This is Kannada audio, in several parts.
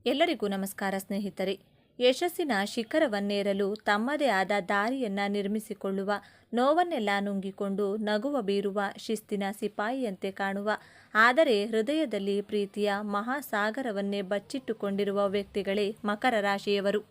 ಎಲ್ಲರಿಗೂ ನಮಸ್ಕಾರ ಸ್ನೇಹಿತರೆ. ಯಶಸ್ಸಿನ ಶಿಖರವನ್ನೇರಲು ತಮ್ಮದೇ ಆದ ದಾರಿಯನ್ನ ನಿರ್ಮಿಸಿಕೊಳ್ಳುವ, ನೋವನ್ನೆಲ್ಲ ನುಂಗಿಕೊಂಡು ನಗುವ ಬೀರುವ, ಶಿಸ್ತಿನ ಸಿಪಾಯಿಯಂತೆ ಕಾಣುವ, ಆದರೆ ಹೃದಯದಲ್ಲಿ ಪ್ರೀತಿಯ ಮಹಾಸಾಗರವನ್ನೇ ಬಚ್ಚಿಟ್ಟುಕೊಂಡಿರುವ ವ್ಯಕ್ತಿಗಳೇ ಮಕರ ರಾಶಿಯವರು.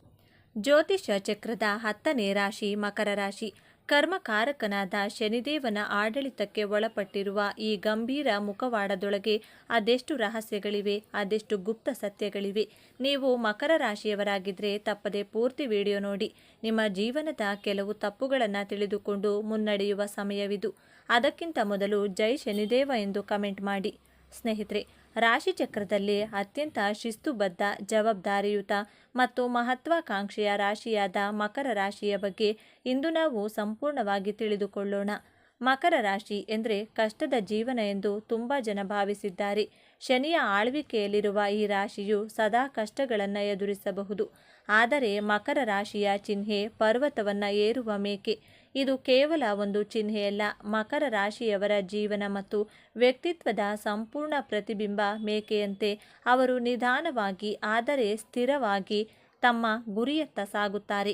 ಜ್ಯೋತಿಷ್ಯ ಚಕ್ರದ 10ನೇ ರಾಶಿ ಮಕರ ರಾಶಿ. ಕರ್ಮಕಾರಕನಾದ ಶನಿದೇವನ ಆಡಳಿತಕ್ಕೆ ಒಳಪಟ್ಟಿರುವ ಈ ಗಂಭೀರ ಮುಖವಾಡದೊಳಗೆ ಅದೆಷ್ಟು ರಹಸ್ಯಗಳಿವೆ, ಅದೆಷ್ಟು ಗುಪ್ತ ಸತ್ಯಗಳಿವೆ. ನೀವು ಮಕರ ರಾಶಿಯವರಾಗಿದ್ದರೆ ತಪ್ಪದೆ ಪೂರ್ತಿ ವಿಡಿಯೋ ನೋಡಿ. ನಿಮ್ಮ ಜೀವನದ ಕೆಲವು ತಪ್ಪುಗಳನ್ನು ತಿಳಿದುಕೊಂಡು ಮುನ್ನಡೆಯುವ ಸಮಯವಿದು. ಅದಕ್ಕಿಂತ ಮೊದಲು ಜೈ ಶನಿದೇವ ಎಂದು ಕಮೆಂಟ್ ಮಾಡಿ. ಸ್ನೇಹಿತರೆ, ರಾಶಿಚಕ್ರದಲ್ಲಿ ಅತ್ಯಂತ ಶಿಸ್ತುಬದ್ಧ, ಜವಾಬ್ದಾರಿಯುತ ಮತ್ತು ಮಹತ್ವಾಕಾಂಕ್ಷೆಯ ರಾಶಿಯಾದ ಮಕರ ರಾಶಿಯ ಬಗ್ಗೆ ಇಂದು ನಾವು ಸಂಪೂರ್ಣವಾಗಿ ತಿಳಿದುಕೊಳ್ಳೋಣ. ಮಕರ ರಾಶಿ ಎಂದರೆ ಕಷ್ಟದ ಜೀವನ ಎಂದು ತುಂಬ ಜನ ಭಾವಿಸಿದ್ದಾರೆ. ಶನಿಯ ಆಳ್ವಿಕೆಯಲ್ಲಿರುವ ಈ ರಾಶಿಯು ಸದಾ ಕಷ್ಟಗಳನ್ನು ಎದುರಿಸಬಹುದು. ಆದರೆ ಮಕರ ರಾಶಿಯ ಚಿಹ್ನೆ ಪರ್ವತವನ್ನು ಏರುವ ಮೇಕೆ. ಇದು ಕೇವಲ ಒಂದು ಚಿಹ್ನೆಯಲ್ಲ, ಮಕರ ರಾಶಿಯವರ ಜೀವನ ಮತ್ತು ವ್ಯಕ್ತಿತ್ವದ ಸಂಪೂರ್ಣ ಪ್ರತಿಬಿಂಬ. ಮೇಕೆಯಂತೆ ಅವರು ನಿಧಾನವಾಗಿ ಆದರೆ ಸ್ಥಿರವಾಗಿ ತಮ್ಮ ಗುರಿಯತ್ತ ಸಾಗುತ್ತಾರೆ.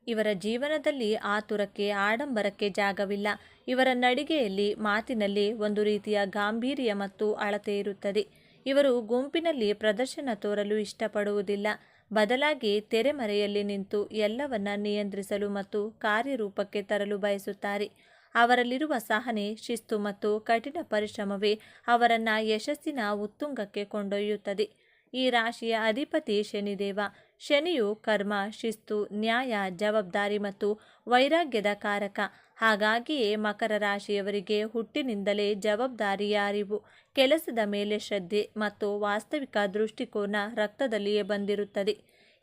ಇವರ ಜೀವನದಲ್ಲಿ ಆತುರಕ್ಕೆ, ಆಡಂಬರಕ್ಕೆ ಜಾಗವಿಲ್ಲ. ಇವರ ನಡಿಗೆಯಲ್ಲಿ, ಮಾತಿನಲ್ಲಿ ಒಂದು ರೀತಿಯ ಗಾಂಭೀರ್ಯ ಮತ್ತು ಅಳತೆ ಇರುತ್ತದೆ. ಇವರು ಗುಂಪಿನಲ್ಲಿ ಪ್ರದರ್ಶನ ತೋರಲು ಇಷ್ಟಪಡುವುದಿಲ್ಲ. ಬದಲಾಗಿ ತೆರೆಮರೆಯಲ್ಲಿ ನಿಂತು ಎಲ್ಲವನ್ನ ನಿಯಂತ್ರಿಸಲು ಮತ್ತು ಕಾರ್ಯರೂಪಕ್ಕೆ ತರಲು ಬಯಸುತ್ತಾರೆ. ಅವರಲ್ಲಿರುವ ಸಹನೆ, ಶಿಸ್ತು ಮತ್ತು ಕಠಿಣ ಪರಿಶ್ರಮವೇ ಅವರನ್ನು ಯಶಸ್ಸಿನ ಉತ್ತುಂಗಕ್ಕೆ ಕೊಂಡೊಯ್ಯುತ್ತದೆ. ಈ ರಾಶಿಯ ಅಧಿಪತಿ ಶನಿದೇವ. ಶನಿಯು ಕರ್ಮ, ಶಿಸ್ತು, ನ್ಯಾಯ, ಜವಾಬ್ದಾರಿ ಮತ್ತು ವೈರಾಗ್ಯದ ಕಾರಕ. ಹಾಗಾಗಿಯೇ ಮಕರ ರಾಶಿಯವರಿಗೆ ಹುಟ್ಟಿನಿಂದಲೇ ಜವಾಬ್ದಾರಿಯ ಅರಿವು, ಕೆಲಸದ ಮೇಲೆ ಶ್ರದ್ಧೆ ಮತ್ತು ವಾಸ್ತವಿಕ ದೃಷ್ಟಿಕೋನ ರಕ್ತದಲ್ಲಿಯೇ ಬಂದಿರುತ್ತದೆ.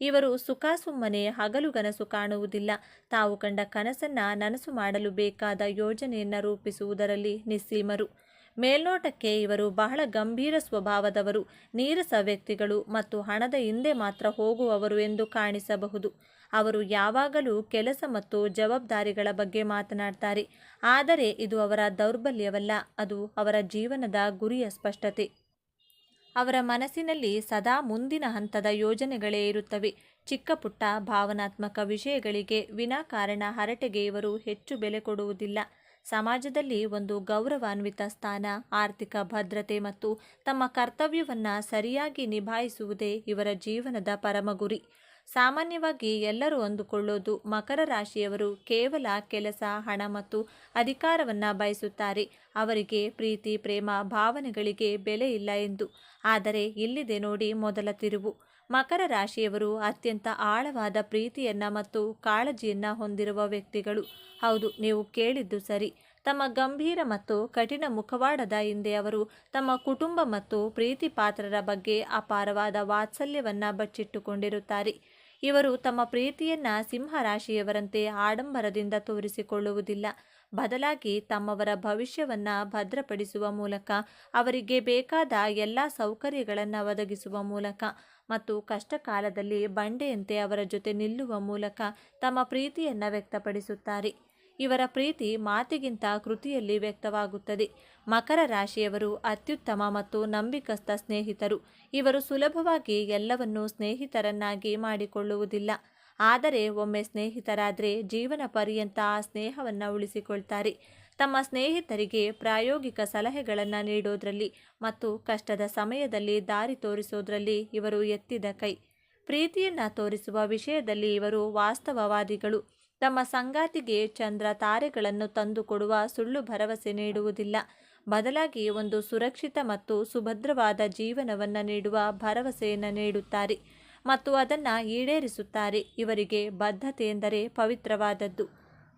ಇವರು ಸುಮ್ಮನೆ ಹಗಲುಗನಸು ಕಾಣುವುದಿಲ್ಲ. ತಾವು ಕಂಡ ಕನಸನ್ನು ನನಸು ಮಾಡಲು ಬೇಕಾದ ಯೋಜನೆಯನ್ನು ರೂಪಿಸುವುದರಲ್ಲಿ ನಿಸ್ಸೀಮರು. ಮೇಲ್ನೋಟಕ್ಕೆ ಇವರು ಬಹಳ ಗಂಭೀರ ಸ್ವಭಾವದವರು, ನೀರಸ ವ್ಯಕ್ತಿಗಳು ಮತ್ತು ಹಣದ ಹಿಂದೆ ಮಾತ್ರ ಹೋಗುವವರು ಎಂದು ಕಾಣಿಸಬಹುದು. ಅವರು ಯಾವಾಗಲೂ ಕೆಲಸ ಮತ್ತು ಜವಾಬ್ದಾರಿಗಳ ಬಗ್ಗೆ ಮಾತನಾಡ್ತಾರೆ. ಆದರೆ ಇದು ಅವರ ದೌರ್ಬಲ್ಯವಲ್ಲ, ಅದು ಅವರ ಜೀವನದ ಗುರಿಯ ಸ್ಪಷ್ಟತೆ. ಅವರ ಮನಸ್ಸಿನಲ್ಲಿ ಸದಾ ಮುಂದಿನ ಹಂತದ ಯೋಜನೆಗಳೇ ಇರುತ್ತವೆ. ಚಿಕ್ಕ ಪುಟ್ಟ ಭಾವನಾತ್ಮಕ ವಿಷಯಗಳಿಗೆ, ವಿನಾಕಾರಣ ಹರಟೆಗೆ ಇವರು ಹೆಚ್ಚು ಬೆಲೆ ಕೊಡುವುದಿಲ್ಲ. ಸಮಾಜದಲ್ಲಿ ಒಂದು ಗೌರವಾನ್ವಿತ ಸ್ಥಾನ, ಆರ್ಥಿಕ ಭದ್ರತೆ ಮತ್ತು ತಮ್ಮ ಕರ್ತವ್ಯವನ್ನು ಸರಿಯಾಗಿ ನಿಭಾಯಿಸುವುದೇ ಇವರ ಜೀವನದ ಪರಮ ಗುರಿ. ಸಾಮಾನ್ಯವಾಗಿ ಎಲ್ಲರೂ ಅಂದುಕೊಳ್ಳೋದು ಮಕರ ರಾಶಿಯವರು ಕೇವಲ ಕೆಲಸ, ಹಣ ಮತ್ತು ಅಧಿಕಾರವನ್ನು ಬಯಸುತ್ತಾರೆ. ಅವರಿಗೆ ಪ್ರೀತಿ, ಪ್ರೇಮ, ಭಾವನೆಗಳಿಗೆ ಬೆಲೆ ಇಲ್ಲ ಎಂದು. ಆದರೆ ಇಲ್ಲಿದೆ ನೋಡಿ ಮೊದಲ ತಿರುವು. ಮಕರ ರಾಶಿಯವರು ಅತ್ಯಂತ ಆಳವಾದ ಪ್ರೀತಿಯನ್ನ ಮತ್ತು ಕಾಳಜಿಯನ್ನ ಹೊಂದಿರುವ ವ್ಯಕ್ತಿಗಳು. ಹೌದು, ನೀವು ಕೇಳಿದ್ದು ಸರಿ. ತಮ್ಮ ಗಂಭೀರ ಮತ್ತು ಕಠಿಣ ಮುಖವಾಡದ ಹಿಂದೆ ಅವರು ತಮ್ಮ ಕುಟುಂಬ ಮತ್ತು ಪ್ರೀತಿ ಪಾತ್ರರ ಬಗ್ಗೆ ಅಪಾರವಾದ ವಾತ್ಸಲ್ಯವನ್ನ ಬಚ್ಚಿಟ್ಟುಕೊಂಡಿರುತ್ತಾರೆ. ಇವರು ತಮ್ಮ ಪ್ರೀತಿಯನ್ನ ಸಿಂಹರಾಶಿಯವರಂತೆ ಆಡಂಬರದಿಂದ ತೋರಿಸಿಕೊಳ್ಳುವುದಿಲ್ಲ. ಬದಲಾಗಿ ತಮ್ಮವರ ಭವಿಷ್ಯವನ್ನ ಭದ್ರಪಡಿಸುವ ಮೂಲಕ, ಅವರಿಗೆ ಬೇಕಾದ ಎಲ್ಲ ಸೌಕರ್ಯಗಳನ್ನು ಒದಗಿಸುವ ಮೂಲಕ ಮತ್ತು ಕಷ್ಟಕಾಲದಲ್ಲಿ ಬಂಡೆಯಂತೆ ಅವರ ಜೊತೆ ನಿಲ್ಲುವ ಮೂಲಕ ತಮ್ಮ ಪ್ರೀತಿಯನ್ನು ವ್ಯಕ್ತಪಡಿಸುತ್ತಾರೆ. ಇವರ ಪ್ರೀತಿ ಮಾತಿಗಿಂತ ಕೃತಿಯಲ್ಲಿ ವ್ಯಕ್ತವಾಗುತ್ತದೆ. ಮಕರ ರಾಶಿಯವರು ಅತ್ಯುತ್ತಮ ಮತ್ತು ನಂಬಿಕಸ್ಥ ಸ್ನೇಹಿತರು. ಇವರು ಸುಲಭವಾಗಿ ಎಲ್ಲವನ್ನೂ ಸ್ನೇಹಿತರನ್ನಾಗಿ ಮಾಡಿಕೊಳ್ಳುವುದಿಲ್ಲ. ಆದರೆ ಒಮ್ಮೆ ಸ್ನೇಹಿತರಾದರೆ ಜೀವನ ಪರ್ಯಂತ ಆ ಸ್ನೇಹವನ್ನು ಉಳಿಸಿಕೊಳ್ತಾರೆ. ತಮ್ಮ ಸ್ನೇಹಿತರಿಗೆ ಪ್ರಾಯೋಗಿಕ ಸಲಹೆಗಳನ್ನು ನೀಡೋದ್ರಲ್ಲಿ ಮತ್ತು ಕಷ್ಟದ ಸಮಯದಲ್ಲಿ ದಾರಿ ತೋರಿಸೋದ್ರಲ್ಲಿ ಇವರು ಎತ್ತಿದ ಕೈ. ಪ್ರೀತಿಯನ್ನು ತೋರಿಸುವ ವಿಷಯದಲ್ಲಿ ಇವರು ವಾಸ್ತವವಾದಿಗಳು. ತಮ್ಮ ಸಂಗಾತಿಗೆ ಚಂದ್ರ ತಾರೆಗಳನ್ನು ತಂದುಕೊಡುವ ಸುಳ್ಳು ಭರವಸೆ ನೀಡುವುದಿಲ್ಲ. ಬದಲಾಗಿ ಒಂದು ಸುರಕ್ಷಿತ ಮತ್ತು ಸುಭದ್ರವಾದ ಜೀವನವನ್ನು ನೀಡುವ ಭರವಸೆಯನ್ನು ನೀಡುತ್ತಾರೆ ಮತ್ತು ಅದನ್ನು ಈಡೇರಿಸುತ್ತಾರೆ. ಇವರಿಗೆ ಬದ್ಧತೆ ಎಂದರೆ ಪವಿತ್ರವಾದದ್ದು.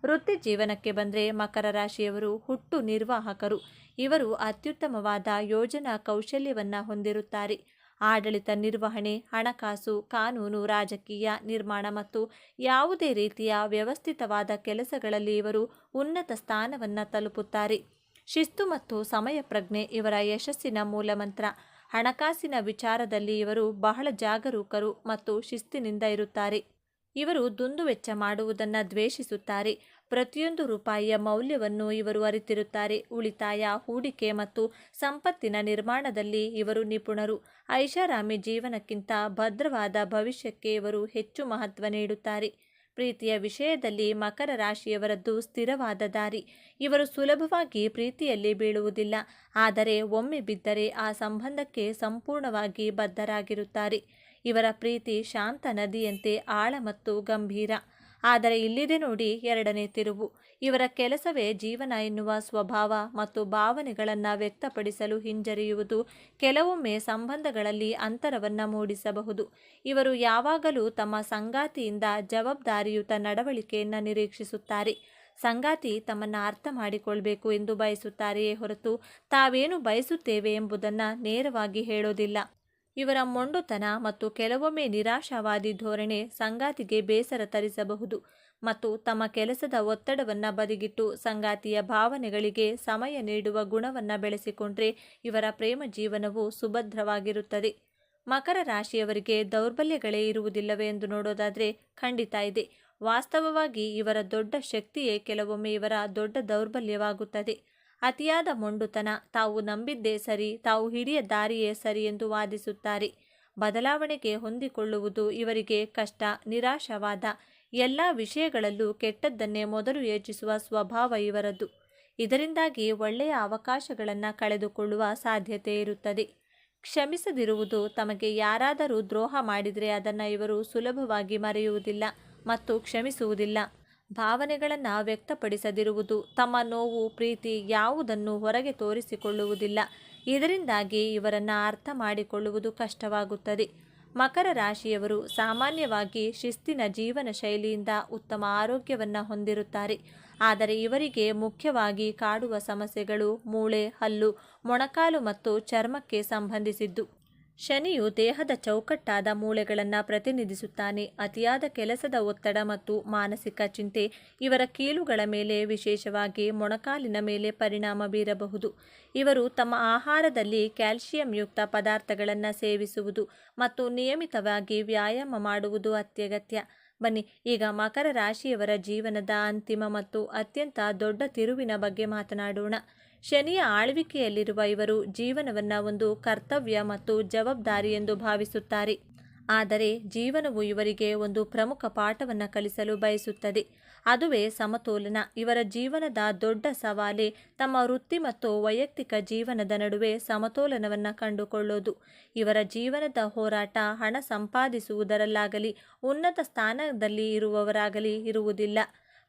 ವೃತ್ತಿ ಜೀವನಕ್ಕೆ ಬಂದರೆ ಮಕರ ರಾಶಿಯವರು ಹುಟ್ಟು ನಿರ್ವಾಹಕರು. ಇವರು ಅತ್ಯುತ್ತಮವಾದ ಯೋಜನಾ ಕೌಶಲ್ಯವನ್ನು ಹೊಂದಿರುತ್ತಾರೆ. ಆಡಳಿತ ನಿರ್ವಹಣೆ, ಹಣಕಾಸು, ಕಾನೂನು, ರಾಜಕೀಯ, ನಿರ್ಮಾಣ ಮತ್ತು ಯಾವುದೇ ರೀತಿಯ ವ್ಯವಸ್ಥಿತವಾದ ಕೆಲಸಗಳಲ್ಲಿ ಇವರು ಉನ್ನತ ಸ್ಥಾನವನ್ನು ತಲುಪುತ್ತಾರೆ. ಶಿಸ್ತು ಮತ್ತು ಸಮಯ ಪ್ರಜ್ಞೆ ಇವರ ಯಶಸ್ಸಿನ ಮೂಲಮಂತ್ರ. ಹಣಕಾಸಿನ ವಿಚಾರದಲ್ಲಿ ಇವರು ಬಹಳ ಜಾಗರೂಕರು ಮತ್ತು ಶಿಸ್ತಿನಿಂದ ಇರುತ್ತಾರೆ. ಇವರು ದುಂದುವೆಚ್ಚ ಮಾಡುವುದನ್ನು ದ್ವೇಷಿಸುತ್ತಾರೆ. ಪ್ರತಿಯೊಂದು ರೂಪಾಯಿಯ ಮೌಲ್ಯವನ್ನು ಇವರು ಅರಿತಿರುತ್ತಾರೆ. ಉಳಿತಾಯ, ಹೂಡಿಕೆ ಮತ್ತು ಸಂಪತ್ತಿನ ನಿರ್ಮಾಣದಲ್ಲಿ ಇವರು ನಿಪುಣರು. ಐಷಾರಾಮಿ ಜೀವನಕ್ಕಿಂತ ಭದ್ರವಾದ ಭವಿಷ್ಯಕ್ಕೆ ಇವರು ಹೆಚ್ಚು ಮಹತ್ವ ನೀಡುತ್ತಾರೆ. ಪ್ರೀತಿಯ ವಿಷಯದಲ್ಲಿ ಮಕರ ರಾಶಿಯವರದ್ದು ಸ್ಥಿರವಾದ ದಾರಿ. ಇವರು ಸುಲಭವಾಗಿ ಪ್ರೀತಿಯಲ್ಲಿ ಬೀಳುವುದಿಲ್ಲ, ಆದರೆ ಒಮ್ಮೆ ಬಿದ್ದರೆ ಆ ಸಂಬಂಧಕ್ಕೆ ಸಂಪೂರ್ಣವಾಗಿ ಬದ್ಧರಾಗಿರುತ್ತಾರೆ. ಇವರ ಪ್ರೀತಿ ಶಾಂತ ನದಿಯಂತೆ ಆಳ ಮತ್ತು ಗಂಭೀರ. ಆದರೆ ಇಲ್ಲಿದೆ ನೋಡಿ ಎರಡನೇ ತಿರುವು. ಇವರ ಕೆಲಸವೇ ಜೀವನ ಎನ್ನುವ ಸ್ವಭಾವ ಮತ್ತು ಭಾವನೆಗಳನ್ನು ವ್ಯಕ್ತಪಡಿಸಲು ಹಿಂಜರಿಯುವುದು ಕೆಲವೊಮ್ಮೆ ಸಂಬಂಧಗಳಲ್ಲಿ ಅಂತರವನ್ನು ಮೂಡಿಸಬಹುದು. ಇವರು ಯಾವಾಗಲೂ ತಮ್ಮ ಸಂಗಾತಿಯಿಂದ ಜವಾಬ್ದಾರಿಯುತ ನಡವಳಿಕೆಯನ್ನು ನಿರೀಕ್ಷಿಸುತ್ತಾರೆ. ಸಂಗಾತಿ ತಮ್ಮನ್ನು ಅರ್ಥ ಮಾಡಿಕೊಳ್ಬೇಕು ಎಂದು ಬಯಸುತ್ತಾರೆಯೇ ಹೊರತು ತಾವೇನು ಬಯಸುತ್ತೇವೆ ಎಂಬುದನ್ನು ನೇರವಾಗಿ ಹೇಳೋದಿಲ್ಲ. ಇವರ ಮೊಂಡುತನ ಮತ್ತು ಕೆಲವೊಮ್ಮೆ ನಿರಾಶಾವಾದಿ ಧೋರಣೆ ಸಂಗಾತಿಗೆ ಬೇಸರ ತರಿಸಬಹುದು ಮತ್ತು ತಮ್ಮ ಕೆಲಸದ ಒತ್ತಡವನ್ನು ಬದಿಗಿಟ್ಟು ಸಂಗಾತಿಯ ಭಾವನೆಗಳಿಗೆ ಸಮಯ ನೀಡುವ ಗುಣವನ್ನು ಬೆಳೆಸಿಕೊಂಡ್ರೆ ಇವರ ಪ್ರೇಮ ಜೀವನವು ಸುಭದ್ರವಾಗಿರುತ್ತದೆ. ಮಕರ ರಾಶಿಯವರಿಗೆ ದೌರ್ಬಲ್ಯಗಳೇ ಇರುವುದಿಲ್ಲವೇ ಎಂದು ನೋಡೋದಾದರೆ ಖಂಡಿತ ಇದೆ. ವಾಸ್ತವವಾಗಿ ಇವರ ದೊಡ್ಡ ಶಕ್ತಿಯೇ ಕೆಲವೊಮ್ಮೆ ಇವರ ದೊಡ್ಡ ದೌರ್ಬಲ್ಯವಾಗುತ್ತದೆ. ಅತಿಯಾದ ಮೊಂಡುತನ, ತಾವು ನಂಬಿದ್ದೇ ಸರಿ, ತಾವು ಹಿಡಿಯ ದಾರಿಯೇ ಸರಿ ಎಂದು ವಾದಿಸುತ್ತಾರೆ. ಬದಲಾವಣೆಗೆ ಹೊಂದಿಕೊಳ್ಳುವುದು ಇವರಿಗೆ ಕಷ್ಟ. ನಿರಾಶಾವಾದ, ಎಲ್ಲ ವಿಷಯಗಳಲ್ಲೂ ಕೆಟ್ಟದ್ದನ್ನೇ ಮೊದಲು ಯೋಚಿಸುವ ಸ್ವಭಾವ ಇವರದ್ದು. ಇದರಿಂದಾಗಿ ಒಳ್ಳೆಯ ಅವಕಾಶಗಳನ್ನು ಕಳೆದುಕೊಳ್ಳುವ ಸಾಧ್ಯತೆ ಇರುತ್ತದೆ. ಕ್ಷಮಿಸದಿರುವುದು, ತಮಗೆ ಯಾರಾದರೂ ದ್ರೋಹ ಮಾಡಿದರೆ ಅದನ್ನು ಇವರು ಸುಲಭವಾಗಿ ಮರೆಯುವುದಿಲ್ಲ ಮತ್ತು ಕ್ಷಮಿಸುವುದಿಲ್ಲ. ಭಾವನೆಗಳನ್ನು ವ್ಯಕ್ತಪಡಿಸದಿರುವುದು, ತಮ್ಮ ನೋವು, ಪ್ರೀತಿ ಯಾವುದನ್ನು ಹೊರಗೆ ತೋರಿಸಿಕೊಳ್ಳುವುದಿಲ್ಲ. ಇದರಿಂದಾಗಿ ಇವರನ್ನು ಅರ್ಥ ಮಾಡಿಕೊಳ್ಳುವುದು ಕಷ್ಟವಾಗುತ್ತದೆ. ಮಕರ ರಾಶಿಯವರು ಸಾಮಾನ್ಯವಾಗಿ ಶಿಸ್ತಿನ ಜೀವನ ಶೈಲಿಯಿಂದ ಉತ್ತಮ ಆರೋಗ್ಯವನ್ನು ಹೊಂದಿರುತ್ತಾರೆ. ಆದರೆ ಇವರಿಗೆ ಮುಖ್ಯವಾಗಿ ಕಾಡುವ ಸಮಸ್ಯೆಗಳು ಮೂಳೆ, ಹಲ್ಲು, ಮೊಣಕಾಲು ಮತ್ತು ಚರ್ಮಕ್ಕೆ ಸಂಬಂಧಿಸಿದ್ದು. ಶನಿಯು ದೇಹದ ಚೌಕಟ್ಟಾದ ಮೂಳೆಗಳನ್ನು ಪ್ರತಿನಿಧಿಸುತ್ತಾನೆ. ಅತಿಯಾದ ಕೆಲಸದ ಒತ್ತಡ ಮತ್ತು ಮಾನಸಿಕ ಚಿಂತೆ ಇವರ ಕೀಲುಗಳ ಮೇಲೆ, ವಿಶೇಷವಾಗಿ ಮೊಣಕಾಲಿನ ಮೇಲೆ ಪರಿಣಾಮ ಬೀರಬಹುದು. ಇವರು ತಮ್ಮ ಆಹಾರದಲ್ಲಿ ಕ್ಯಾಲ್ಸಿಯಂಯುಕ್ತ ಪದಾರ್ಥಗಳನ್ನು ಸೇವಿಸುವುದು ಮತ್ತು ನಿಯಮಿತವಾಗಿ ವ್ಯಾಯಾಮ ಮಾಡುವುದು ಅತ್ಯಗತ್ಯ. ಬನ್ನಿ ಈಗ ಮಕರ ರಾಶಿಯವರ ಜೀವನದ ಅಂತಿಮ ಮತ್ತು ಅತ್ಯಂತ ದೊಡ್ಡ ತಿರುವಿನ ಬಗ್ಗೆ ಮಾತನಾಡೋಣ. ಶನಿಯ ಆಳ್ವಿಕೆಯಲ್ಲಿರುವ ಇವರು ಜೀವನವನ್ನು ಒಂದು ಕರ್ತವ್ಯ ಮತ್ತು ಜವಾಬ್ದಾರಿ ಎಂದು ಭಾವಿಸುತ್ತಾರೆ. ಆದರೆ ಜೀವನವು ಇವರಿಗೆ ಒಂದು ಪ್ರಮುಖ ಪಾಠವನ್ನು ಕಲಿಸಲು ಬಯಸುತ್ತದೆ. ಅದುವೇ ಸಮತೋಲನ. ಇವರ ಜೀವನದ ದೊಡ್ಡ ಸವಾಲೇ ತಮ್ಮ ವೃತ್ತಿ ಮತ್ತು ವೈಯಕ್ತಿಕ ಜೀವನದ ನಡುವೆ ಸಮತೋಲನವನ್ನು ಕಂಡುಕೊಳ್ಳೋದು. ಇವರ ಜೀವನದ ಹೋರಾಟ ಹಣ ಸಂಪಾದಿಸುವುದರಲ್ಲಾಗಲಿ ಉನ್ನತ ಸ್ಥಾನದಲ್ಲಿ ಇರುವವರಾಗಲಿ ಇರುವುದಿಲ್ಲ.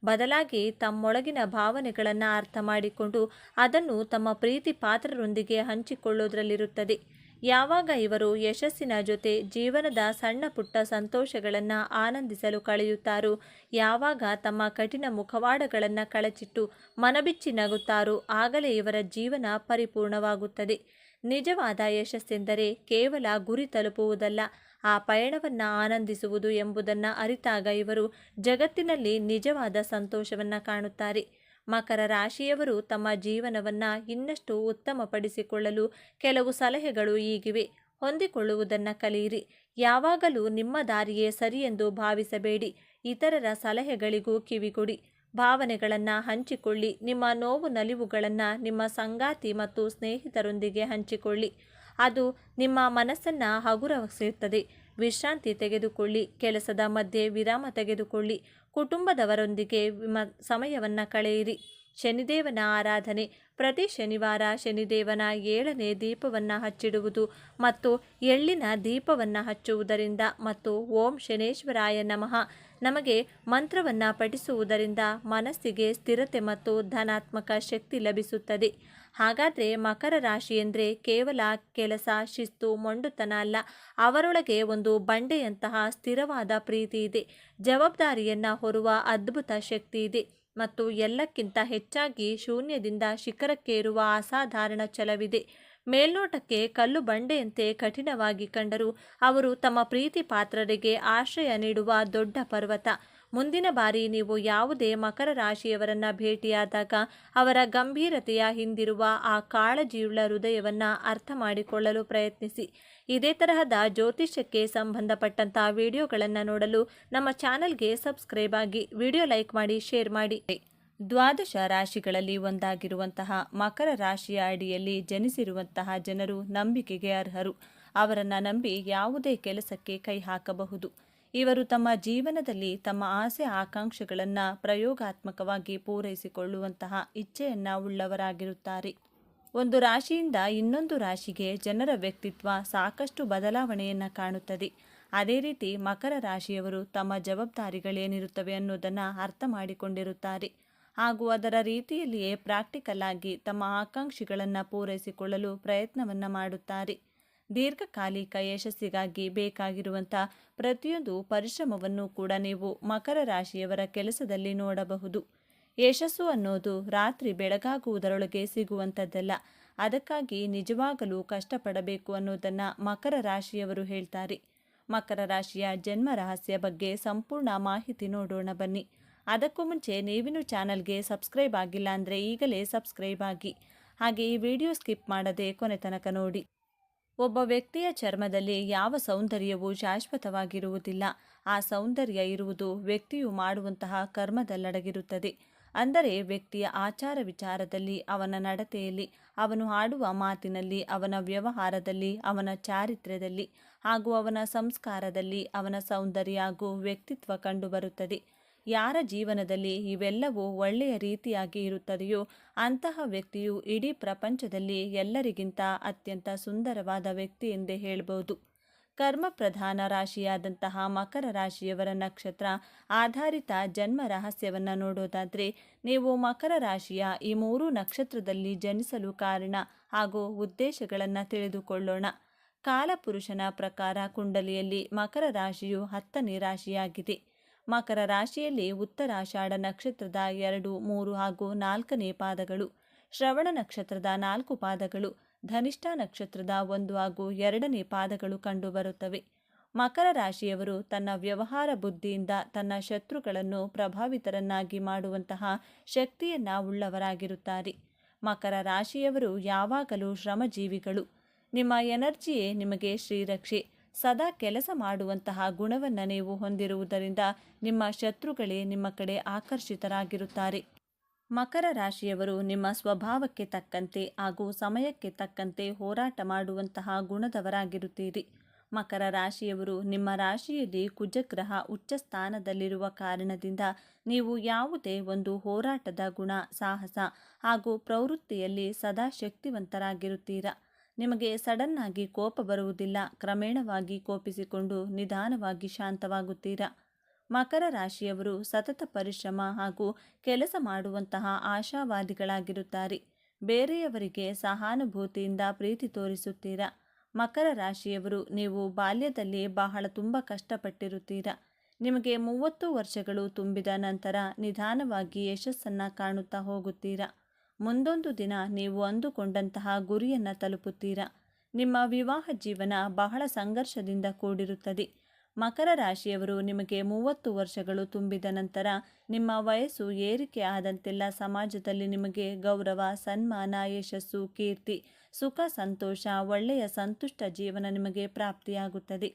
ಬದಲಾಗಿ ತಮ್ಮೊಳಗಿನ ಭಾವನೆಗಳನ್ನು ಅರ್ಥ ಮಾಡಿಕೊಂಡು ಅದನ್ನು ತಮ್ಮ ಪ್ರೀತಿ ಪಾತ್ರರೊಂದಿಗೆ ಹಂಚಿಕೊಳ್ಳೋದ್ರಲ್ಲಿರುತ್ತದೆ. ಯಾವಾಗ ಇವರು ಯಶಸ್ಸಿನ ಜೊತೆ ಜೀವನದ ಸಣ್ಣ ಪುಟ್ಟ ಸಂತೋಷಗಳನ್ನು ಆನಂದಿಸಲು ಕಳೆಯುತ್ತಾರೋ, ಯಾವಾಗ ತಮ್ಮ ಕಠಿಣ ಮುಖವಾಡಗಳನ್ನು ಕಳಚಿಟ್ಟು ಮನಬಿಚ್ಚಿ ನಗುತ್ತಾರೋ, ಆಗಲೇ ಇವರ ಜೀವನ ಪರಿಪೂರ್ಣವಾಗುತ್ತದೆ. ನಿಜವಾದ ಯಶಸ್ಸೆಂದರೆ ಕೇವಲ ಗುರಿ ತಲುಪುವುದಲ್ಲ, ಆ ಪಯಣವನ್ನು ಆನಂದಿಸುವುದು ಎಂಬುದನ್ನು ಅರಿತಾಗ ಇವರು ಜಗತ್ತಿನಲ್ಲಿ ನಿಜವಾದ ಸಂತೋಷವನ್ನು ಕಾಣುತ್ತಾರೆ. ಮಕರ ರಾಶಿಯವರು ತಮ್ಮ ಜೀವನವನ್ನು ಇನ್ನಷ್ಟು ಉತ್ತಮಪಡಿಸಿಕೊಳ್ಳಲು ಕೆಲವು ಸಲಹೆಗಳು ಹೀಗಿವೆ. ಹೊಂದಿಕೊಳ್ಳುವುದನ್ನು ಕಲಿಯಿರಿ. ಯಾವಾಗಲೂ ನಿಮ್ಮ ದಾರಿಯೇ ಸರಿ ಎಂದು ಭಾವಿಸಬೇಡಿ. ಇತರರ ಸಲಹೆಗಳಿಗೂ ಕಿವಿಗೊಡಿ. ಭಾವನೆಗಳನ್ನು ಹಂಚಿಕೊಳ್ಳಿ. ನಿಮ್ಮ ನೋವು ನಲಿವುಗಳನ್ನು ನಿಮ್ಮ ಸಂಗಾತಿ ಮತ್ತು ಸ್ನೇಹಿತರೊಂದಿಗೆ ಹಂಚಿಕೊಳ್ಳಿ. ಅದು ನಿಮ್ಮ ಮನಸ್ಸನ್ನು ಹಗುರಗೊಳಿಸುತ್ತದೆ. ವಿಶ್ರಾಂತಿ ತೆಗೆದುಕೊಳ್ಳಿ. ಕೆಲಸದ ಮಧ್ಯೆ ವಿರಾಮ ತೆಗೆದುಕೊಳ್ಳಿ. ಕುಟುಂಬದವರೊಂದಿಗೆ ಸಮಯವನ್ನು ಕಳೆಯಿರಿ. ಶನಿದೇವನ ಆರಾಧನೆ. ಪ್ರತಿ ಶನಿವಾರ ಶನಿದೇವನ 7ನೇ ದೀಪವನ್ನು ಹಚ್ಚಿಡುವುದು ಮತ್ತು ಎಳ್ಳಿನ ದೀಪವನ್ನು ಹಚ್ಚುವುದರಿಂದ ಮತ್ತು ಓಂ ಶನೇಶ್ವರಾಯ ನಮಃ ನಮಗೆ ಮಂತ್ರವನ್ನು ಪಠಿಸುವುದರಿಂದ ಮನಸ್ಸಿಗೆ ಸ್ಥಿರತೆ ಮತ್ತು ಧನಾತ್ಮಕ ಶಕ್ತಿ ಲಭಿಸುತ್ತದೆ. ಹಾಗಾದರೆ ಮಕರ ರಾಶಿ ಎಂದರೆ ಕೇವಲ ಕೆಲಸ, ಶಿಸ್ತು, ಮೊಂಡುತನ ಅಲ್ಲ. ಅವರೊಳಗೆ ಒಂದು ಬಂಡೆಯಂತಹ ಸ್ಥಿರವಾದ ಪ್ರೀತಿ ಇದೆ. ಜವಾಬ್ದಾರಿಯನ್ನು ಹೊರುವ ಅದ್ಭುತ ಶಕ್ತಿ ಇದೆ ಮತ್ತು ಎಲ್ಲಕ್ಕಿಂತ ಹೆಚ್ಚಾಗಿ ಶೂನ್ಯದಿಂದ ಶಿಖರಕ್ಕೇರುವ ಅಸಾಧಾರಣ ಛಲವಿದೆ. ಮೇಲ್ನೋಟಕ್ಕೆ ಕಲ್ಲು ಬಂಡೆಯಂತೆ ಕಠಿಣವಾಗಿ ಕಂಡರೂ ಅವರು ತಮ್ಮ ಪ್ರೀತಿ ಪಾತ್ರರಿಗೆ ಆಶ್ರಯ ನೀಡುವ ದೊಡ್ಡ ಪರ್ವತ. ಮುಂದಿನ ಬಾರಿ ನೀವು ಯಾವುದೇ ಮಕರ ರಾಶಿಯವರನ್ನು ಭೇಟಿಯಾದಾಗ ಅವರ ಗಂಭೀರತೆಯ ಹಿಂದಿರುವ ಆ ಕಾಳಜಿಯುಳ್ಳ ಹೃದಯವನ್ನು ಅರ್ಥ ಮಾಡಿಕೊಳ್ಳಲು ಪ್ರಯತ್ನಿಸಿ. ಇದೇ ತರಹದ ಜ್ಯೋತಿಷ್ಯಕ್ಕೆ ಸಂಬಂಧಪಟ್ಟಂಥ ವಿಡಿಯೋಗಳನ್ನು ನೋಡಲು ನಮ್ಮ ಚಾನಲ್ಗೆ ಸಬ್ಸ್ಕ್ರೈಬ್ ಆಗಿ, ವಿಡಿಯೋ ಲೈಕ್ ಮಾಡಿ, ಶೇರ್ ಮಾಡಿ. ದ್ವಾದಶ ರಾಶಿಗಳಲ್ಲಿ ಒಂದಾಗಿರುವಂತಹ ಮಕರ ರಾಶಿಯ ಅಡಿಯಲ್ಲಿ ಜನಿಸಿರುವಂತಹ ಜನರು ನಂಬಿಕೆಗೆ ಅರ್ಹರು. ಅವರನ್ನು ನಂಬಿ ಯಾವುದೇ ಕೆಲಸಕ್ಕೆ ಕೈ ಹಾಕಬಹುದು. ಇವರು ತಮ್ಮ ಜೀವನದಲ್ಲಿ ತಮ್ಮ ಆಸೆ ಆಕಾಂಕ್ಷೆಗಳನ್ನು ಪ್ರಯೋಗಾತ್ಮಕವಾಗಿ ಪೂರೈಸಿಕೊಳ್ಳುವಂತಹ ಇಚ್ಛೆಯನ್ನ ಉಳ್ಳವರಾಗಿರುತ್ತಾರೆ. ಒಂದು ರಾಶಿಯಿಂದ ಇನ್ನೊಂದು ರಾಶಿಗೆ ಜನರ ವ್ಯಕ್ತಿತ್ವ ಸಾಕಷ್ಟು ಬದಲಾವಣೆಯನ್ನು ಕಾಣುತ್ತದೆ. ಅದೇ ರೀತಿ ಮಕರ ರಾಶಿಯವರು ತಮ್ಮ ಜವಾಬ್ದಾರಿಗಳೇನಿರುತ್ತವೆ ಅನ್ನೋದನ್ನು ಅರ್ಥ ಮಾಡಿಕೊಂಡಿರುತ್ತಾರೆ ಹಾಗೂ ಅದರ ರೀತಿಯಲ್ಲಿಯೇ ಪ್ರಾಕ್ಟಿಕಲ್ ಆಗಿ ತಮ್ಮ ಆಕಾಂಕ್ಷೆಗಳನ್ನು ಪೂರೈಸಿಕೊಳ್ಳಲು ಪ್ರಯತ್ನವನ್ನು ಮಾಡುತ್ತಾರೆ. ದೀರ್ಘಕಾಲಿಕ ಯಶಸ್ಸಿಗಾಗಿ ಬೇಕಾಗಿರುವಂಥ ಪ್ರತಿಯೊಂದು ಪರಿಶ್ರಮವನ್ನು ಕೂಡ ನೀವು ಮಕರ ರಾಶಿಯವರ ಕೆಲಸದಲ್ಲಿ ನೋಡಬಹುದು. ಯಶಸ್ಸು ಅನ್ನೋದು ರಾತ್ರಿ ಬೆಳಗಾಗುವುದರೊಳಗೆ ಸಿಗುವಂಥದ್ದಲ್ಲ. ಅದಕ್ಕಾಗಿ ನಿಜವಾಗಲೂ ಕಷ್ಟಪಡಬೇಕು ಅನ್ನೋದನ್ನು ಮಕರ ರಾಶಿಯವರು ಹೇಳ್ತಾರೆ. ಮಕರ ರಾಶಿಯ ಜನ್ಮ ರಹಸ್ಯ ಬಗ್ಗೆ ಸಂಪೂರ್ಣ ಮಾಹಿತಿ ನೋಡೋಣ ಬನ್ನಿ. ಅದಕ್ಕೂ ಮುಂಚೆ ನೀವಿನ್ನೂ ಚಾನಲ್ಗೆ ಸಬ್ಸ್ಕ್ರೈಬ್ ಆಗಿಲ್ಲ ಅಂದರೆ ಈಗಲೇ ಸಬ್ಸ್ಕ್ರೈಬ್ ಆಗಿ, ಹಾಗೆ ಈ ವಿಡಿಯೋ ಸ್ಕಿಪ್ ಮಾಡದೆ ಕೊನೆ ತನಕ ನೋಡಿ. ಒಬ್ಬ ವ್ಯಕ್ತಿಯ ಚರ್ಮದಲ್ಲಿ ಯಾವ ಸೌಂದರ್ಯವೂ ಶಾಶ್ವತವಾಗಿರುವುದಿಲ್ಲ. ಆ ಸೌಂದರ್ಯ ಇರುವುದು ವ್ಯಕ್ತಿಯು ಮಾಡುವಂತಹ ಕರ್ಮದಲ್ಲಡಗಿರುತ್ತದೆ. ಅಂದರೆ ವ್ಯಕ್ತಿಯ ಆಚಾರ ವಿಚಾರದಲ್ಲಿ, ಅವನ ನಡತೆಯಲ್ಲಿ, ಅವನು ಆಡುವ ಮಾತಿನಲ್ಲಿ, ಅವನ ವ್ಯವಹಾರದಲ್ಲಿ, ಅವನ ಚಾರಿತ್ರ್ಯದಲ್ಲಿ ಹಾಗೂ ಅವನ ಸಂಸ್ಕಾರದಲ್ಲಿ ಅವನ ಸೌಂದರ್ಯ ಹಾಗೂ ವ್ಯಕ್ತಿತ್ವ ಕಂಡುಬರುತ್ತದೆ. ಯಾರ ಜೀವನದಲ್ಲಿ ಇವೆಲ್ಲವೂ ಒಳ್ಳೆಯ ರೀತಿಯಾಗಿ ಇರುತ್ತದೆಯೋ ಅಂತಹ ವ್ಯಕ್ತಿಯು ಇಡೀ ಪ್ರಪಂಚದಲ್ಲಿ ಎಲ್ಲರಿಗಿಂತ ಅತ್ಯಂತ ಸುಂದರವಾದ ವ್ಯಕ್ತಿ ಎಂದೇ ಹೇಳಬಹುದು. ಕರ್ಮ ಪ್ರಧಾನ ರಾಶಿಯಾದಂತಹ ಮಕರ ರಾಶಿಯವರ ನಕ್ಷತ್ರ ಆಧಾರಿತ ಜನ್ಮ ರಹಸ್ಯವನ್ನು ನೋಡೋದಾದರೆ, ನೀವು ಮಕರ ರಾಶಿಯ ಈ 3 ನಕ್ಷತ್ರದಲ್ಲಿ ಜನಿಸಲು ಕಾರಣ ಹಾಗೂ ಉದ್ದೇಶಗಳನ್ನು ತಿಳಿದುಕೊಳ್ಳೋಣ. ಕಾಲಪುರುಷನ ಪ್ರಕಾರ ಕುಂಡಲಿಯಲ್ಲಿ ಮಕರ ರಾಶಿಯು 10ನೇ ರಾಶಿಯಾಗಿದೆ. ಮಕರ ರಾಶಿಯಲ್ಲಿ ಉತ್ತರಾಷಾಢ ನಕ್ಷತ್ರದ 2, 3 ಹಾಗೂ 4ನೇ ಪಾದಗಳು, ಶ್ರವಣ ನಕ್ಷತ್ರದ 4 ಪಾದಗಳು, ಧನಿಷ್ಠ ನಕ್ಷತ್ರದ 1 ಹಾಗೂ 2ನೇ ಪಾದಗಳು ಕಂಡುಬರುತ್ತವೆ. ಮಕರ ರಾಶಿಯವರು ತನ್ನ ವ್ಯವಹಾರ ಬುದ್ಧಿಯಿಂದ ತನ್ನ ಶತ್ರುಗಳನ್ನು ಪ್ರಭಾವಿತರನ್ನಾಗಿ ಮಾಡುವಂತಹ ಶಕ್ತಿಯನ್ನ ಉಳ್ಳವರಾಗಿರುತ್ತಾರೆ. ಮಕರ ರಾಶಿಯವರು ಯಾವಾಗಲೂ ಶ್ರಮಜೀವಿಗಳು. ನಿಮ್ಮ ಎನರ್ಜಿಯೇ ನಿಮಗೆ ಶ್ರೀರಕ್ಷೆ. ಸದಾ ಕೆಲಸ ಮಾಡುವಂತಹ ಗುಣವನ್ನು ನೀವು ಹೊಂದಿರುವುದರಿಂದ ನಿಮ್ಮ ಶತ್ರುಗಳೇ ನಿಮ್ಮ ಕಡೆ ಆಕರ್ಷಿತರಾಗಿರುತ್ತಾರೆ. ಮಕರ ರಾಶಿಯವರು ನಿಮ್ಮ ಸ್ವಭಾವಕ್ಕೆ ತಕ್ಕಂತೆ ಹಾಗೂ ಸಮಯಕ್ಕೆ ತಕ್ಕಂತೆ ಹೋರಾಟ ಮಾಡುವಂತಹ ಗುಣದವರಾಗಿರುತ್ತೀರಿ. ಮಕರ ರಾಶಿಯವರು ನಿಮ್ಮ ರಾಶಿಯಲ್ಲಿ ಕುಜಗ್ರಹ ಉಚ್ಚ ಸ್ಥಾನದಲ್ಲಿರುವ ಕಾರಣದಿಂದ ನೀವು ಯಾವುದೇ ಒಂದು ಹೋರಾಟದ ಗುಣ, ಸಾಹಸ ಹಾಗೂ ಪ್ರವೃತ್ತಿಯಲ್ಲಿ ಸದಾ ಶಕ್ತಿವಂತರಾಗಿರುತ್ತೀರಾ. ನಿಮಗೆ ಸಡನ್ನಾಗಿ ಕೋಪ ಬರುವುದಿಲ್ಲ. ಕ್ರಮೇಣವಾಗಿ ಕೋಪಿಸಿಕೊಂಡು ನಿಧಾನವಾಗಿ ಶಾಂತವಾಗುತ್ತೀರಾ. ಮಕರ ರಾಶಿಯವರು ಸತತ ಪರಿಶ್ರಮ ಹಾಗೂ ಕೆಲಸ ಮಾಡುವಂತಹ ಆಶಾವಾದಿಗಳಾಗಿರುತ್ತಾರೆ. ಬೇರೆಯವರಿಗೆ ಸಹಾನುಭೂತಿಯಿಂದ ಪ್ರೀತಿ ತೋರಿಸುತ್ತೀರಾ. ಮಕರ ರಾಶಿಯವರು ನೀವು ಬಾಲ್ಯದಲ್ಲಿ ಬಹಳ ತುಂಬ ಕಷ್ಟಪಟ್ಟಿರುತ್ತೀರಾ. ನಿಮಗೆ 30 ವರ್ಷಗಳು ತುಂಬಿದ ನಂತರ ನಿಧಾನವಾಗಿ ಯಶಸ್ಸನ್ನು ಕಾಣುತ್ತಾ ಹೋಗುತ್ತೀರಾ. ಮುಂದೊಂದು ದಿನ ನೀವು ಅಂದುಕೊಂಡಂತಹ ಗುರಿಯನ್ನು ತಲುಪುತ್ತೀರಾ. ನಿಮ್ಮ ವಿವಾಹ ಜೀವನ ಬಹಳ ಸಂಘರ್ಷದಿಂದ ಕೂಡಿರುತ್ತದೆ. ಮಕರ ರಾಶಿಯವರು ನಿಮಗೆ 30 ವರ್ಷಗಳು ತುಂಬಿದ ನಂತರ ನಿಮ್ಮ ವಯಸ್ಸು ಏರಿಕೆ ಆದಂತೆಲ್ಲ ಸಮಾಜದಲ್ಲಿ ನಿಮಗೆ ಗೌರವ, ಸನ್ಮಾನ, ಯಶಸ್ಸು, ಕೀರ್ತಿ, ಸುಖ, ಸಂತೋಷ, ಒಳ್ಳೆಯ ಸಂತುಷ್ಟ ಜೀವನ ನಿಮಗೆ ಪ್ರಾಪ್ತಿಯಾಗುತ್ತದೆ.